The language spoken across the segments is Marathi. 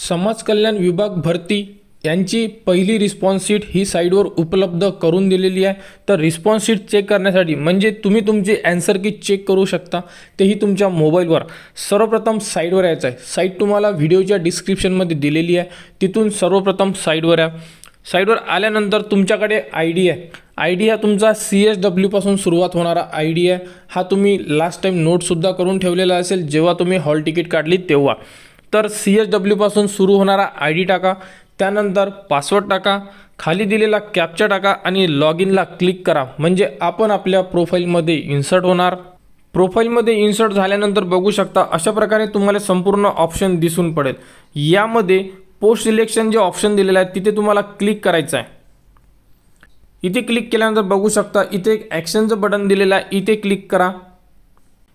समाज कल्याण विभाग भरती यांची पहिली रिस्पॉन्स शीट ही साईटवर उपलब्ध करून दिलेली आहे। तर रिस्पॉन्स शीट चेक करण्यासाठी म्हणजे तुम्ही तुमची आन्सर की चेक करू शकता, तेही तुमच्या मोबाईलवर। सर्वप्रथम साईटवर यायचं आहे। साईट तुम्हाला व्हिडिओच्या डिस्क्रिप्शनमध्ये दिलेली आहे, तिथून सर्वप्रथम साईटवर या। साईटवर आल्यानंतर तुमच्याकडे आयडी आहे। आयडी हा तुमचा CSW पासून सुरुवात होणारा आयडी आहे। हा तुम्ही लास्ट टाइम नोट सुद्धा करून ठेवलेला असेल जेव्हा तुम्ही हॉल तिकीट काढली तेव्हा। तर CSW पासून सुरू होणारा आयडी टाका, त्यानंतर पासवर्ड टाका, खाली दिलेला कॅप्चा टाका आणि लॉग इनला क्लिक करा, म्हणजे आपण आपल्या प्रोफाइलमध्ये इन्सर्ट होणार। प्रोफाइलमध्ये इन्सर्ट झाल्यानंतर बघू शकता अशा प्रकारे तुम्हाला संपूर्ण ऑप्शन दिसून पडेल। यामध्ये पोस्ट सिलेक्शन जे ऑप्शन दिलेलं आहे तिथे तुम्हाला क्लिक करायचं आहे। इथे क्लिक केल्यानंतर बघू शकता इथे एक ॲक्शनचं बटन दिलेलं आहे, इथे क्लिक करा।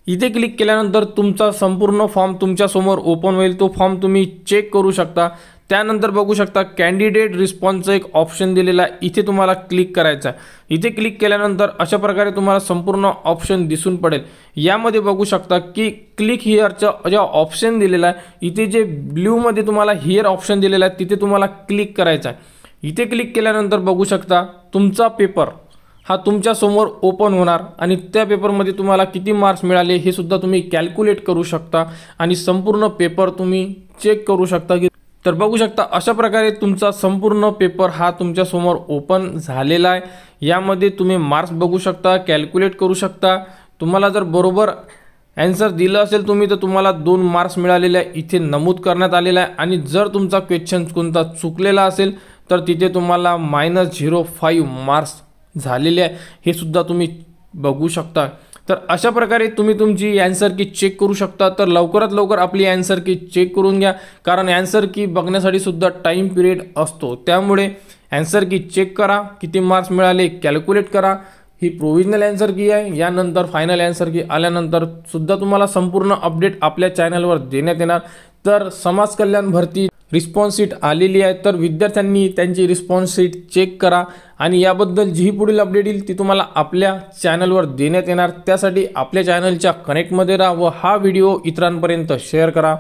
इथे क्लिक केल्यानंतर तुमचा संपूर्ण फॉर्म तुमच्या समोर ओपन होईल। तो फॉर्म तुम्ही चेक करू शकता। त्यानंतर बघू शकता कॅन्डिडेट रिस्पॉन्सचं एक ऑप्शन दिलेला आहे, इथे तुम्हाला क्लिक करायचं आहे। इथे क्लिक केल्यानंतर अशा प्रकारे तुम्हाला संपूर्ण ऑप्शन दिसून पडेल। यामध्ये बघू शकता की क्लिक हिअरचं जे ऑप्शन दिलेलं आहे, इथे जे ब्ल्यूमध्ये तुम्हाला हिअर ऑप्शन दिलेला आहे तिथे तुम्हाला क्लिक करायचं आहे। इथे क्लिक केल्यानंतर बघू शकता तुमचा पेपर हा तुमच्या समोर ओपन होणार आणि त्या पेपरमध्ये तुम्हाला किती मार्क्स मिळाले हे सुद्धा तुम्ही कॅल्क्युलेट करू शकता आणि संपूर्ण पेपर तुम्ही चेक करू शकता। तर बघू शकता अशा प्रकारे तुमचा संपूर्ण पेपर हा तुमच्या समोर ओपन झालेला आहे। यामध्ये तुम्ही मार्क्स बघू शकता, कॅल्क्युलेट करू शकता। तुम्हाला जर बरोबर आन्सर दिलं असेल तुम्ही तर तुम्हाला 2 मार्क्स मिळालेले आहे, इथे नमूद करण्यात आलेला आहे। आणि जर तुमचा क्वेश्चन कोणता चुकलेला असेल तर तिथे तुम्हाला -0.5 मार्क्स झालेले आहे, हे सुद्धा तुम्ही बघू शकता। तर अशा प्रकारे तुम्ही तुमची आन्सर की चेक करू शकता। तर लवकरात लवकर आपली आन्सर की चेक करून घ्या, कारण आन्सर की बघण्यासाठी सुद्धा टाइम पिरियड असतो। त्यामुळे आन्सर की चेक करा, किती मार्क्स मिळाले कॅल्क्युलेट करा। ही प्रोविजनल आन्सर की आहे। यानंतर फायनल आन्सर की आल्यानंतर सुद्धा तुम्हाला संपूर्ण अपडेट आपल्या चॅनलवर देण्यात येणार। तर समाज कल्याण भरती रिस्पॉन्स शीट आलेली आहे, तर विद्यार्थ्यांनी त्यांची रिस्पॉन्स शीट चेक करा आणि याबद्दल जी पुढील अपडेट येईल ती तुम्हाला आपल्या चॅनलवर देण्यात येणार। त्यासाठी आपल्या चॅनलच्या कनेक्टमध्ये राहा व हा व्हिडिओ इतरांपर्यंत शेअर करा।